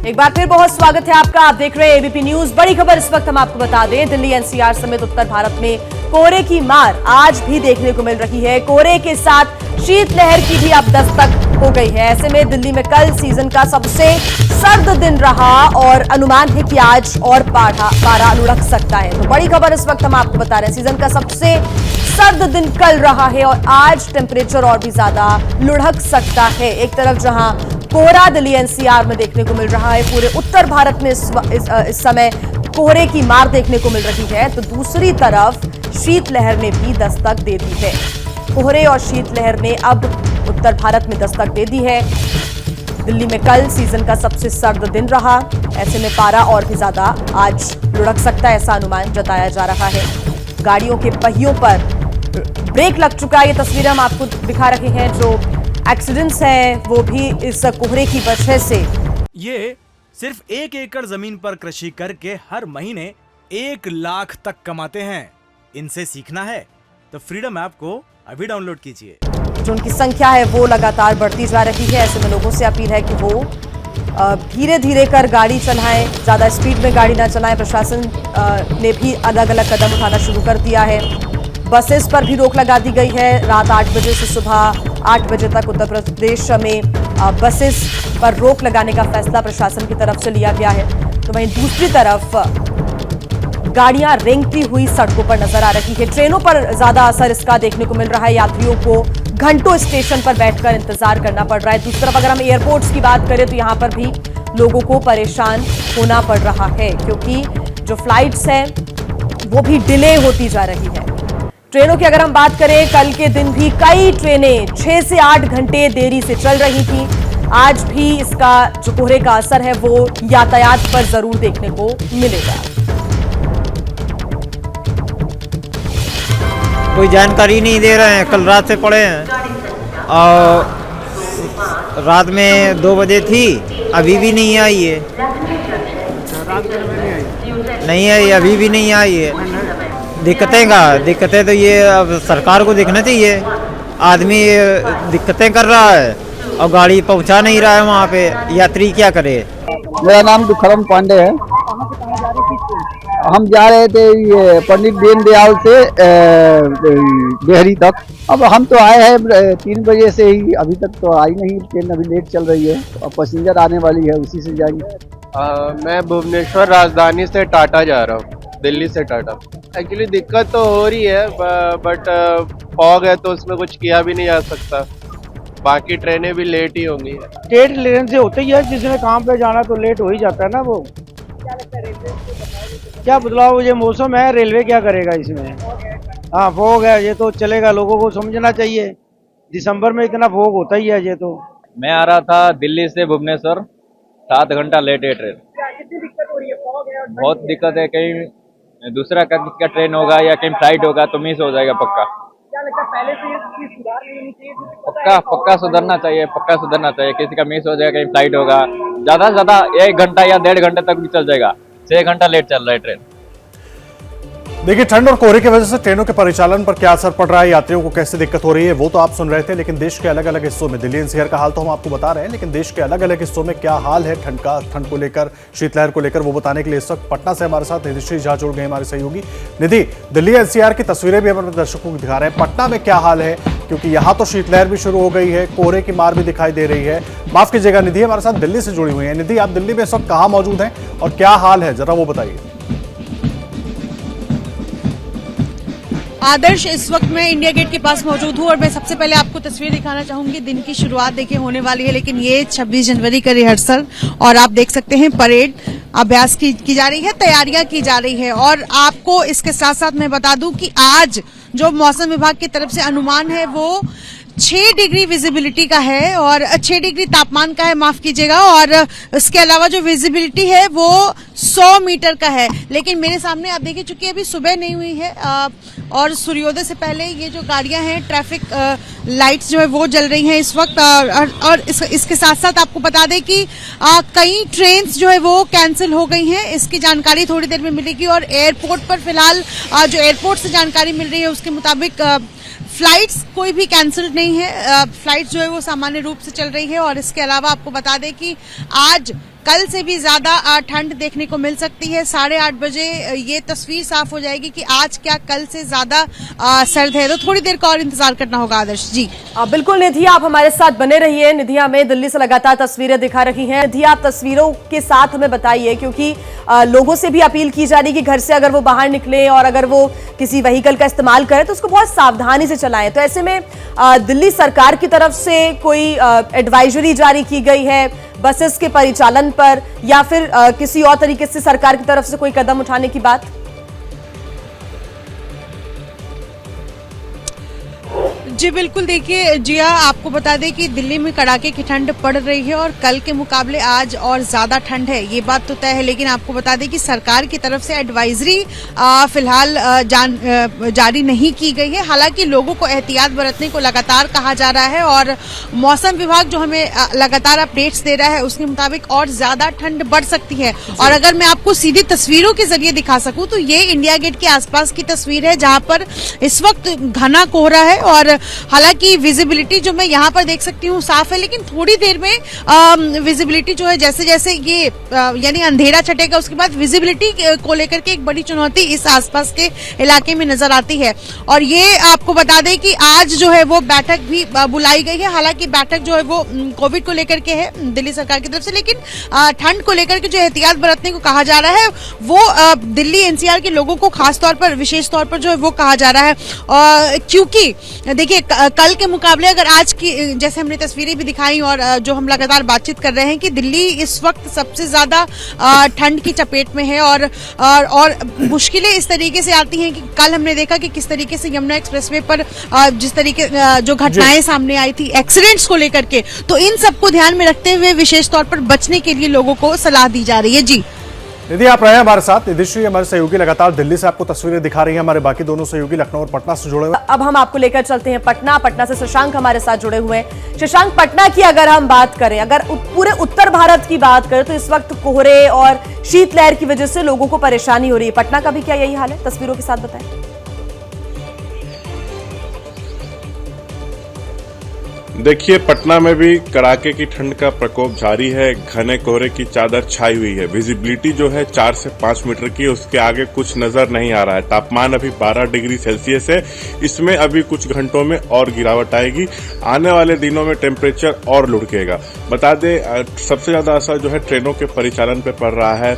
एक बार फिर बहुत स्वागत है आपका। आप देख रहे हैं एबीपी न्यूज। बड़ी खबर इस वक्त हम आपको बता दें, दिल्ली एनसीआर समेत उत्तर भारत में कोहरे की मार आज भी देखने को मिल रही है। कोहरे के साथ शीतलहर की भी अब दस्तक हो गई है। ऐसे में दिल्ली में कल सीजन का सबसे सर्द दिन रहा और अनुमान है कि आज और पारा लुढ़क सकता है। तो बड़ी खबर इस वक्त हम आपको बता रहे हैं, सीजन का सबसे सर्द दिन कल रहा है और आज टेम्परेचर और भी ज्यादा लुढ़क सकता है। एक तरफ जहां कोहरा दिल्ली एनसीआर में देखने को मिल रहा है, पूरे उत्तर भारत में इस समय कोहरे की मार देखने को मिल रही है, तो दूसरी तरफ शीतलहर ने भी दस्तक दे दी है। कोहरे और शीतलहर ने अब उत्तर भारत में दस्तक दे दी है। दिल्ली में कल सीजन का सबसे सर्द दिन रहा, ऐसे में पारा और भी ज्यादा आज लुढ़क सकता है, ऐसा अनुमान जताया जा रहा है। गाड़ियों के पहियों पर ब्रेक लग चुका है। ये तस्वीरें हम आपको दिखा रहे हैं। जो एक्सीडेंट्स हैं वो भी इस कोहरे की वजह से। ये सिर्फ 1 एकड़ जमीन पर कृषि करके हर महीने 1 लाख तक कमाते हैं। इनसे सीखना है तो फ्रीडम ऐप को अभी डाउनलोड कीजिए। जो उनकी संख्या है वो लगातार बढ़ती जा रही है। ऐसे में लोगों से अपील है कि वो धीरे धीरे कर गाड़ी चलाएं, ज्यादा स्पीड में गाड़ी ना चलाएं। प्रशासन ने भी अलग अलग कदम उठाना शुरू कर दिया है। बसेस पर भी रोक लगा दी गई है। रात 8 बजे से सुबह 8 बजे तक उत्तर प्रदेश में बसेस पर रोक लगाने का फैसला प्रशासन की तरफ से लिया गया है। तो वहीं दूसरी तरफ गाड़ियां रेंगती हुई सड़कों पर नजर आ रही है। ट्रेनों पर ज्यादा असर इसका देखने को मिल रहा है। यात्रियों को घंटों स्टेशन पर बैठकर इंतजार करना पड़ रहा है। दूसरी तरफ अगर हम एयरपोर्ट्स की बात करें तो यहां पर भी लोगों को परेशान होना पड़ रहा है, क्योंकि जो फ्लाइट्स हैं वो भी डिले होती जा रही है। ट्रेनों की अगर हम बात करें, कल के दिन भी कई ट्रेनें 6 से 8 घंटे देरी से चल रही थी। आज भी इसका जो कोहरे का असर है वो यातायात पर जरूर देखने को मिलेगा। कोई जानकारी नहीं दे रहे हैं। कल रात से पड़े हैं और रात में 2 बजे थी, अभी भी नहीं आई है। नहीं आई, अभी भी नहीं आई है। दिक्कतें तो ये अब सरकार को देखना चाहिए। आदमी दिक्कतें कर रहा है और गाड़ी पहुंचा नहीं रहा है वहाँ पे, यात्री क्या करे। मेरा नाम दुखराम पांडे है। हम जा रहे थे ये पंडित दीनदयाल से डेहरी तक। अब हम तो आए हैं 3 बजे से ही, अभी तक तो आई नहीं ट्रेन, अभी लेट चल रही है। अब पैसेंजर आने वाली है, उसी से जाएंगे। मैं भुवनेश्वर राजधानी से टाटा जा रहा हूँ, दिल्ली से टाटा। एक्चुअली दिक्कत तो हो रही है, बट फॉग है तो उसमें कुछ किया भी नहीं जा सकता। बाकी ट्रेनें भी लेट ही होंगी। स्टेट ट्रेन से होते ही है, जिसने काम पे जाना तो लेट हो ही जाता है ना। वो क्या बदलाव, ये मौसम है, रेलवे क्या करेगा इसमें। हाँ, फॉग है, ये तो चलेगा, लोगों को समझना चाहिए। दिसंबर में इतना फॉग होता ही है। ये तो मैं आ रहा था दिल्ली से भुवनेश्वर, 7 घंटा लेट है ट्रेन। कितनी दिक्कत हो रही है, फॉग है। बहुत दिक्कत है, कहीं दूसरा का ट्रेन होगा या कहीं फ्लाइट होगा तो मिस हो जाएगा पक्का। क्या लगता है, पहले से ये सुधार नहीं होनी चाहिए? पक्का सुधरना चाहिए। किसी का मिस हो जाएगा, कहीं फ्लाइट होगा, ज्यादा से ज्यादा 1 घंटा या 1.5 घंटे तक भी चल जाएगा। 6 घंटा लेट चल रहा है ट्रेन। देखिए, ठंड और कोहरे की वजह से ट्रेनों के परिचालन पर क्या असर पड़ रहा है, यात्रियों को कैसे दिक्कत हो रही है, वो तो आप सुन रहे थे। लेकिन देश के अलग अलग हिस्सों में, दिल्ली एनसीआर का हाल तो हम आपको बता रहे हैं, लेकिन देश के अलग अलग हिस्सों में क्या हाल है ठंड को लेकर, शीतलहर को लेकर, वो बताने के लिए इस वक्त पटना से हमारे साथ निधि झा जुड़ गए, हमारे सहयोगी। निधि, दिल्ली एनसीआर की तस्वीरें भी हम अपने दर्शकों को दिखा रहे हैं। पटना में क्या हाल है, क्योंकि यहाँ तो शीतलहर भी शुरू हो गई है, कोहरे की मार भी दिखाई दे रही है। माफ कीजिएगा, निधि हमारे साथ दिल्ली से जुड़ी हुई है। निधि, आप दिल्ली में इस वक्त कहाँ मौजूद हैं और क्या हाल है, जरा वो बताइए। आदर्श, इस वक्त मैं इंडिया गेट के पास मौजूद हूँ और मैं सबसे पहले आपको तस्वीर दिखाना चाहूंगी। दिन की शुरुआत देखिए होने वाली है, लेकिन ये 26 जनवरी का रिहर्सल और आप देख सकते हैं परेड अभ्यास की जा रही है, तैयारियां की जा रही है। और आपको इसके साथ साथ मैं बता दूं कि आज जो मौसम विभाग की तरफ से अनुमान है वो 6 डिग्री विजिबिलिटी का है और 6 डिग्री तापमान का है, माफ कीजिएगा। और इसके अलावा जो विजिबिलिटी है वो 100 मीटर का है। लेकिन मेरे सामने आप देखिए, चूंकि अभी सुबह नहीं हुई है और सूर्योदय से पहले ये जो गाड़ियां हैं, ट्रैफिक लाइट्स जो है वो जल रही हैं इस वक्त। और इसके साथ साथ आपको बता दें कि कई ट्रेन्स जो है वो कैंसिल हो गई हैं, इसकी जानकारी थोड़ी देर में मिलेगी। और एयरपोर्ट पर फिलहाल जो एयरपोर्ट से जानकारी मिल रही है उसके मुताबिक फ्लाइट्स कोई भी कैंसिल नहीं है, फ्लाइट्स जो है वो सामान्य रूप से चल रही है। और इसके अलावा आपको बता दें कि आज कल से भी ज्यादा ठंड देखने को मिल सकती है। 8:30 बजे ये तस्वीर साफ हो जाएगी कि आज क्या कल से ज्यादा सर्द है। तो थोड़ी देर का और इंतजार करना होगा आदर्श जी। बिल्कुल निधि, आप हमारे साथ बने रहिए। निधि हमें दिल्ली से लगातार तस्वीरें दिखा रही हैं। निधि, आप तस्वीरों के साथ हमें बताइए, क्योंकि लोगों से भी अपील की जा रही है कि घर से अगर वो बाहर निकले और अगर वो किसी व्हीकल का इस्तेमाल करें तो उसको बहुत सावधानी से चलाएं। तो ऐसे में दिल्ली सरकार की तरफ से कोई एडवाइजरी जारी की गई है बसेस के परिचालन पर, या फिर किसी और तरीके से सरकार की तरफ से कोई कदम उठाने की बात? जी बिल्कुल, देखिए जिया, आपको बता दें कि दिल्ली में कड़ाके की ठंड पड़ रही है और कल के मुकाबले आज और ज्यादा ठंड है, ये बात तो तय है। लेकिन आपको बता दें कि सरकार की तरफ से एडवाइजरी फिलहाल जारी नहीं की गई है। हालांकि लोगों को एहतियात बरतने को लगातार कहा जा रहा है और मौसम विभाग जो हमें लगातार अपडेट्स दे रहा है उसके मुताबिक और ज्यादा ठंड बढ़ सकती है। और अगर मैं आपको सीधी तस्वीरों के जरिए दिखा सकूं तो ये इंडिया गेट के आसपास की तस्वीर है, जहां पर इस वक्त घना कोहरा है। और हालांकि विजिबिलिटी जो मैं यहाँ पर देख सकती हूँ साफ है, लेकिन थोड़ी देर में विजिबिलिटी जो है जैसे जैसे ये यानी अंधेरा छटेगा उसके बाद विजिबिलिटी को लेकर के एक बड़ी चुनौती इस आसपास के इलाके में नजर आती है। और ये आपको बता दें कि आज जो है वो बैठक भी बुलाई गई है। हालांकि बैठक जो है वो कोविड को लेकर के है दिल्ली सरकार की तरफ से, लेकिन ठंड को लेकर के जो एहतियात बरतने को कहा जा रहा है वो दिल्ली एनसीआर के लोगों को खास तौर पर, विशेष तौर पर जो है वो कहा जा रहा है। क्योंकि देखिए कल के मुकाबले अगर आज की, जैसे हमने तस्वीरें भी दिखाई और जो हम लगातार बातचीत कर रहे हैं कि दिल्ली इस वक्त सबसे ज्यादा ठंड की चपेट में है। और मुश्किलें इस तरीके से आती हैं कि कल हमने देखा कि किस तरीके से यमुना एक्सप्रेसवे पर जिस तरीके जो घटनाएं सामने आई थी एक्सीडेंट्स को लेकर के, तो इन सबको ध्यान में रखते हुए विशेष तौर पर बचने के लिए लोगों को सलाह दी जा रही है। जी निधि, आप रहे हैं हमारे साथ। निधिश्री हमारे सहयोगी लगातार दिल्ली से आपको तस्वीरें दिखा रही हैं। हमारे बाकी दोनों सहयोगी लखनऊ और पटना से जुड़े हुए। अब हम आपको लेकर चलते हैं पटना से शशांक हमारे साथ जुड़े हुए हैं। शशांक, पटना की अगर हम बात करें, अगर पूरे उत्तर भारत की बात करें तो इस वक्त कोहरे और शीतलहर की वजह से लोगों को परेशानी हो रही है। पटना का भी क्या यही हाल है? तस्वीरों के साथ बताएं। देखिए, पटना में भी कड़ाके की ठंड का प्रकोप जारी है। घने कोहरे की चादर छाई हुई है। विजिबिलिटी जो है 4 से 5 मीटर की, उसके आगे कुछ नजर नहीं आ रहा है। तापमान अभी 12 डिग्री सेल्सियस है। इसमें अभी कुछ घंटों में और गिरावट आएगी। आने वाले दिनों में टेम्परेचर और लुढ़केगा। बता दें, सबसे ज्यादा असर जो है ट्रेनों के परिचालन पर पड़ रहा है।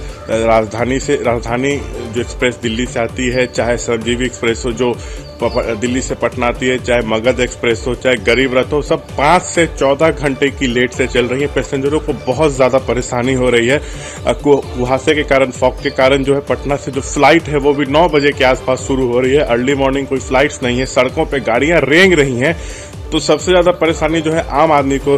राजधानी जो एक्सप्रेस दिल्ली से आती है, चाहे संजीवी एक्सप्रेस हो जो दिल्ली से पटना आती है, चाहे मगध एक्सप्रेस हो, चाहे गरीब रथ हो, सब 5 से 14 घंटे की लेट से चल रही है। पैसेंजरों को बहुत ज्यादा परेशानी हो रही है। कुहासे के कारण, फॉग के कारण जो है पटना से जो फ्लाइट है वो भी 9 बजे के आसपास शुरू हो रही है। अर्ली मॉर्निंग कोई फ्लाइट्स नहीं है। सड़कों पे गाड़ियां रेंग रही हैं। तो सबसे ज्यादा परेशानी जो है आम आदमी को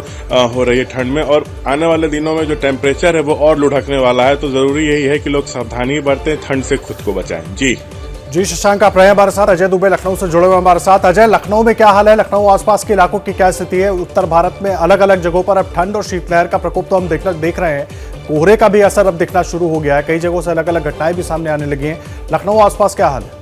हो रही है ठंड में। और आने वाले दिनों में जो टेम्परेचर है वो और लुढ़कने वाला है। तो जरूरी यही है कि लोग सावधानी बरतें, ठंड से खुद को बचाएं। जी शशांक, आप रहे हमारे साथ। अजय दुबे लखनऊ से जुड़े हुए हमारे साथ। अजय, लखनऊ में क्या हाल है? लखनऊ आसपास के इलाकों की क्या स्थिति है? उत्तर भारत में अलग अलग जगहों पर अब ठंड और शीतलहर का प्रकोप तो हम देख रहे हैं। कोहरे का भी असर अब दिखना शुरू हो गया है। कई जगहों से अलग अलग घटनाएं भी सामने आने लगी हैं। लखनऊ आसपास क्या हाल है?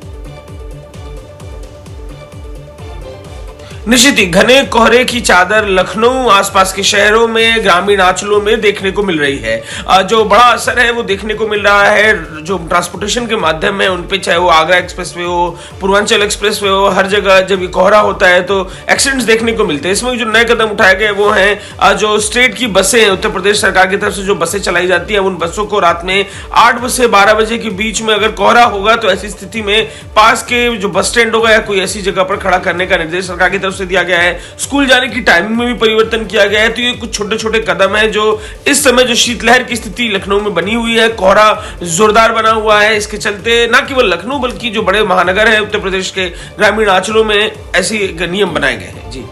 निश्चित ही घने कोहरे की चादर लखनऊ आसपास के शहरों में, ग्रामीण अंचलों में देखने को मिल रही है। जो बड़ा असर है वो देखने को मिल रहा है जो ट्रांसपोर्टेशन के माध्यम है उन पे, चाहे वो आगरा एक्सप्रेसवे हो, पूर्वांचल एक्सप्रेसवे हो, हर जगह जब ये कोहरा होता है तो एक्सीडेंट्स देखने को मिलते हैं। इसमें जो नए कदम उठाए गए वो हैं जो स्टेट की बसें, उत्तर प्रदेश सरकार की तरफ से जो बसें चलाई जाती है, उन बसों को रात में 8 से 12 बजे के बीच में अगर कोहरा होगा तो ऐसी स्थिति में पास के जो बस स्टैंड होगा या कोई ऐसी जगह पर खड़ा करने का निर्देश सरकार की तरफ से दिया गया है। स्कूल जाने की टाइमिंग में भी परिवर्तन किया गया है। तो ये कुछ छोटे छोटे कदम है जो इस समय जो शीतलहर की स्थिति लखनऊ में बनी हुई है, कोहरा जोरदार बना हुआ है, इसके चलते न केवल लखनऊ बल्कि जो बड़े महानगर है उत्तर प्रदेश के ग्रामीण अंचलों में ऐसे नियम बनाए गए हैं। जी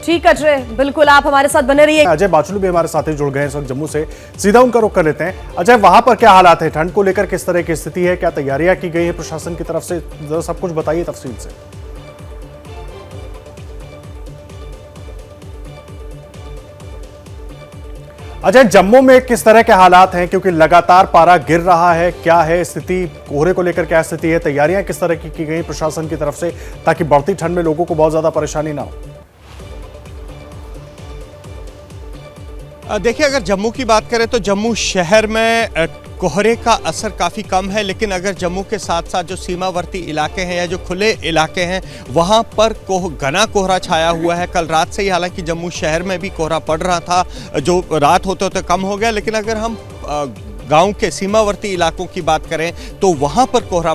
ठीक है अजय, बिल्कुल आप हमारे साथ बने रहिए। अजय बाचलू भी हमारे साथ ही जुड़ गए हैं इस वक्त जम्मू से। सीधा उनका रुख कर लेते हैं। अजय, वहां पर क्या हालात है? ठंड को लेकर किस तरह की स्थिति है? क्या तैयारियां की गई है प्रशासन की तरफ से? जरा सब कुछ बताइए तफसील से। अजय, जम्मू में किस तरह के हालात हैं? क्योंकि लगातार पारा गिर रहा है। क्या है स्थिति? कोहरे को लेकर क्या स्थिति है? तैयारियां किस तरह की गई प्रशासन की तरफ से ताकि बढ़ती ठंड में लोगों को बहुत ज्यादा परेशानी ना हो? देखिए, अगर जम्मू की बात करें तो जम्मू शहर में कोहरे का असर काफ़ी कम है, लेकिन अगर जम्मू के साथ साथ जो सीमावर्ती इलाके हैं या जो खुले इलाके हैं वहाँ पर घना कोहरा छाया हुआ है। कल रात से ही हालांकि जम्मू शहर में भी कोहरा पड़ रहा था, जो रात होते होते कम हो गया, लेकिन अगर हम गांव के सीमावर्ती इलाकों की बात करें तो वहां पर कोहरा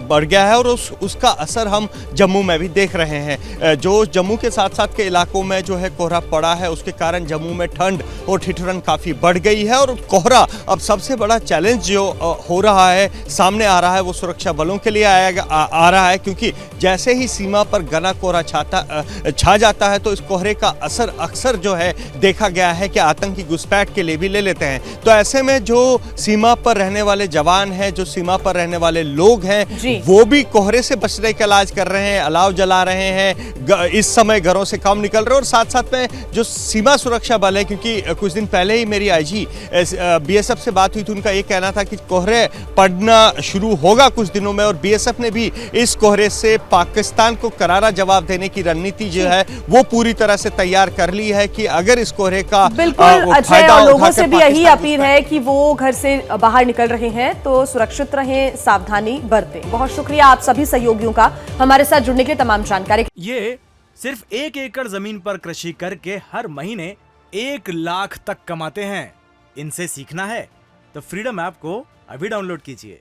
बढ़ गया है और उसका असर हम जम्मू में भी देख रहे हैं। जो जम्मू के साथ साथ के इलाकों में जो है कोहरा पड़ा है, उसके कारण जम्मू में ठंड और ठिठुरन काफ़ी बढ़ गई है। और कोहरा अब सबसे बड़ा चैलेंज जो हो रहा है, सामने आ रहा है, वो सुरक्षा बलों के लिए आ रहा है, क्योंकि जैसे ही सीमा पर घना कोहरा छा जाता है तो इस कोहरे का असर अक्सर जो है देखा गया है कि आतंकी घुसपैठ के लिए भी ले लेते हैं। तो ऐसे में जो सीमा पर रहने वाले जवान हैं, जो सीमा पर रहने वाले लोग हैं, वो भी कोहरे से बचने का इलाज कर रहे हैं, अलाव जला रहे हैं, इस समय घरों से कम निकल रहे हैं। और साथ साथ में जो सीमा सुरक्षा बल है, क्योंकि कुछ दिन पहले ही मेरी आईजी बीएसएफ से बात हुई थी, उनका ये कहना था कि कोहरे पड़ना शुरू होगा कुछ दिनों में, और बीएसएफ ने भी इस कोहरे से पाकिस्तान को करारा जवाब देने की रणनीति जो है वो पूरी तरह से तैयार कर ली है कि अगर इस कोहरे का बिल्कुल अजय, और लोगों से भी यही अपील है कि वो घर से बाहर निकल रहे हैं तो सुरक्षित रहें, सावधानी बरतें। बहुत शुक्रिया आप सभी सहयोगियों का हमारे साथ जुड़ने के लिए, तमाम जानकारी। ये सिर्फ 1 एकड़ जमीन पर कृषि करके हर महीने 1 लाख तक कमाते हैं। इनसे सीखना है तो फ्रीडम ऐप को अभी डाउनलोड कीजिए।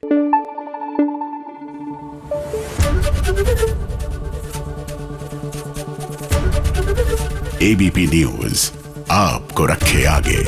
एबीपी न्यूज आपको रखे आगे।